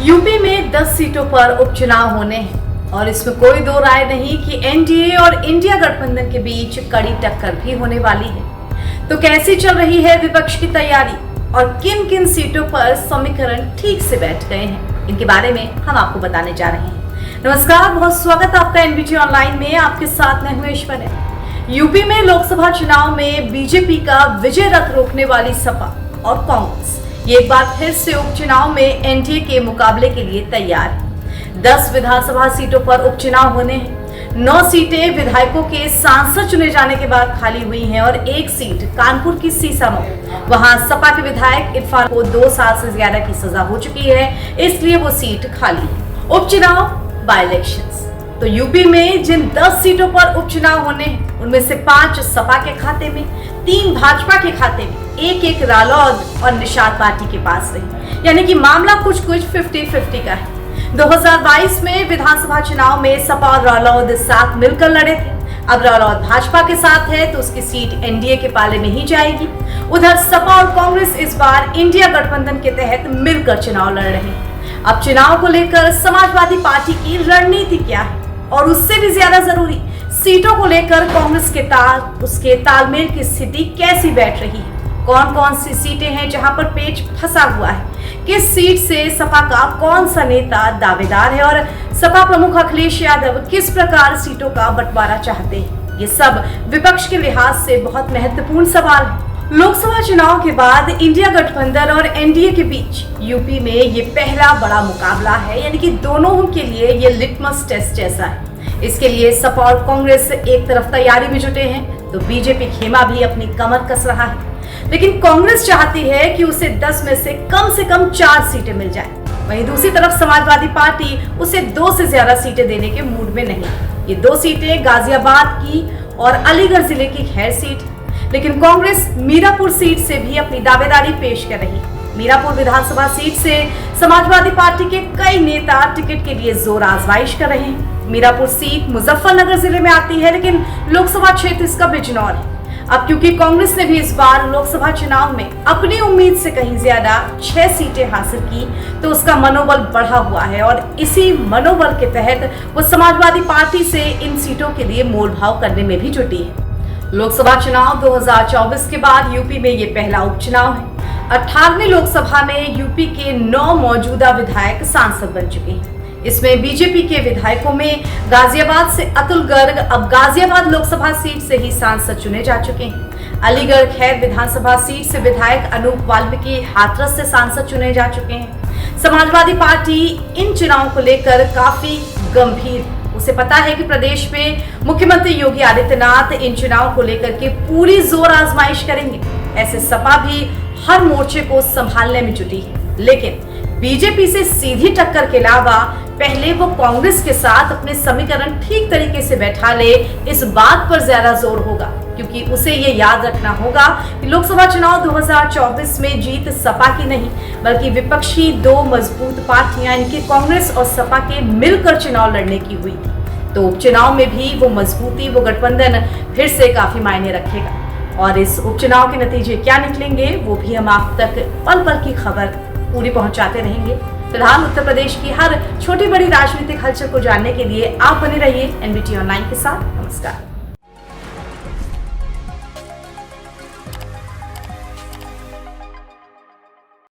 UP में 10 सीटों पर उपचुनाव होने हैं और इसमें कोई दो राय नहीं कि एनडीए और इंडिया गठबंधन के बीच कड़ी टक्कर भी होने वाली है। तो कैसी चल रही है विपक्ष की तैयारी और किन किन सीटों पर समीकरण ठीक से बैठ गए हैं, इनके बारे में हम आपको बताने जा रहे हैं। नमस्कार, बहुत स्वागत है आपका एनबीटी ऑनलाइन में। आपके साथ मैं हूं ऐश्वर्या। यूपी में लोकसभा चुनाव में बीजेपी का विजय रथ रोकने वाली सपा और कांग्रेस ये एक बार फिर से उपचुनाव में एनडीए के मुकाबले के लिए तैयार है। 10 विधानसभा सीटों पर उपचुनाव होने हैं। 9 सीटें विधायकों के सांसद चुने जाने के बाद खाली हुई हैं और एक सीट कानपुर की सीसामऊ, वहां सपा के विधायक इरफान को 2 साल से ज्यादा की सजा हो चुकी है, इसलिए वो सीट खाली है। उपचुनाव बाय इलेक्शंस, तो यूपी में जिन 10 सीटों पर उपचुनाव होने हैं उनमें से 5 सपा के खाते में, 3 भाजपा के खाते में, एक रालोद और निषाद पार्टी के पास रही, यानी कि मामला कुछ 50-50 का है। 2022 में विधानसभा चुनाव में सपा और रालोद साथ मिलकर लड़े थे। अब रालोद भाजपा के साथ है तो उसकी सीट एनडीए के पाले में ही जाएगी। उधर सपा और कांग्रेस इस बार इंडिया गठबंधन के तहत मिलकर चुनाव लड़ रहे हैं। अब चुनाव को लेकर समाजवादी पार्टी की रणनीति क्या है और उससे भी ज्यादा जरूरी सीटों को लेकर कांग्रेस के उसके तालमेल की स्थिति कैसी बैठ रही है, कौन कौन सी सीटें हैं जहां पर पेच फंसा हुआ है, किस सीट से सपा का कौन सा नेता दावेदार है और सपा प्रमुख अखिलेश यादव किस प्रकार सीटों का बंटवारा चाहते हैं, ये सब विपक्ष के लिहाज से बहुत महत्वपूर्ण सवाल है। लोकसभा चुनाव के बाद इंडिया गठबंधन और एनडीए के बीच यूपी में ये पहला बड़ा मुकाबला है, यानी कि दोनों के लिए ये लिटमस टेस्ट जैसा है। इसके लिए सपा और कांग्रेस एक तरफ तैयारी में जुटे हैं तो बीजेपी खेमा भी अपनी कमर कस रहा है, लेकिन कांग्रेस चाहती है कि उसे 10 में से कम 4 सीटें मिल जाए। वहीं दूसरी तरफ समाजवादी पार्टी उसे 2 से ज्यादा सीटें देने के मूड में नहीं। ये 2 सीटें गाजियाबाद की और अलीगढ़ जिले की खैर सीट, लेकिन कांग्रेस मीरापुर सीट से भी अपनी दावेदारी पेश कर रही है। मीरापुर विधानसभा सीट से समाजवादी पार्टी के कई नेता टिकट के लिए जोर आजमाइश कर रहे हैं। मीरापुर सीट मुजफ्फरनगर जिले में आती है, लेकिन लोकसभा क्षेत्र इसका बिजनौर है। अब क्योंकि कांग्रेस ने भी इस बार लोकसभा चुनाव में अपनी उम्मीद से कहीं ज्यादा 6 सीटें हासिल की, तो उसका मनोबल बढ़ा हुआ है और इसी मनोबल के तहत वो समाजवादी पार्टी से इन सीटों के लिए मोलभाव करने में भी जुटी है। लोकसभा चुनाव 2024 के बाद यूपी में ये पहला उपचुनाव है। 18वीं लोकसभा में यूपी के 9 मौजूदा विधायक सांसद बन चुके हैं। इसमें बीजेपी के विधायकों में गाजियाबाद से अतुल गर्ग अब गाजियाबाद लोकसभा सीट से ही सांसद चुने जा चुके हैं। अलीगढ़ खैर विधानसभा सीट से विधायक अनूप वाल्मीकि हाथरस से सांसद चुने जा चुके हैं। समाजवादी पार्टी इन चुनावों को लेकर काफी गंभीर, उसे पता है कि प्रदेश में मुख्यमंत्री योगी आदित्यनाथ इन चुनाव को लेकर के पूरी जोर आजमाइश करेंगे। ऐसे सपा भी हर मोर्चे को संभालने में जुटी है, लेकिन बीजेपी से सीधी टक्कर के अलावा पहले वो कांग्रेस के साथ अपने समीकरण ठीक तरीके से बैठा ले, इस बात पर ज्यादा जोर होगा, क्योंकि उसे ये याद रखना होगा कि लोकसभा चुनाव 2024 में जीत सपा की नहीं बल्कि विपक्षी 2 मजबूत पार्टियां इनके कांग्रेस और सपा के मिलकर चुनाव लड़ने की हुई थी। तो उपचुनाव में भी वो मजबूती, वो गठबंधन फिर से काफी मायने रखेगा और इस उपचुनाव के नतीजे क्या निकलेंगे वो भी हम आप तक पल पल की खबर पूरी पहुंचाते रहेंगे। फिलहाल उत्तर प्रदेश की हर छोटी बड़ी राजनीतिक हलचल को जानने के लिए आप बने रहिए एनबीटी ऑनलाइन के साथ। नमस्कार।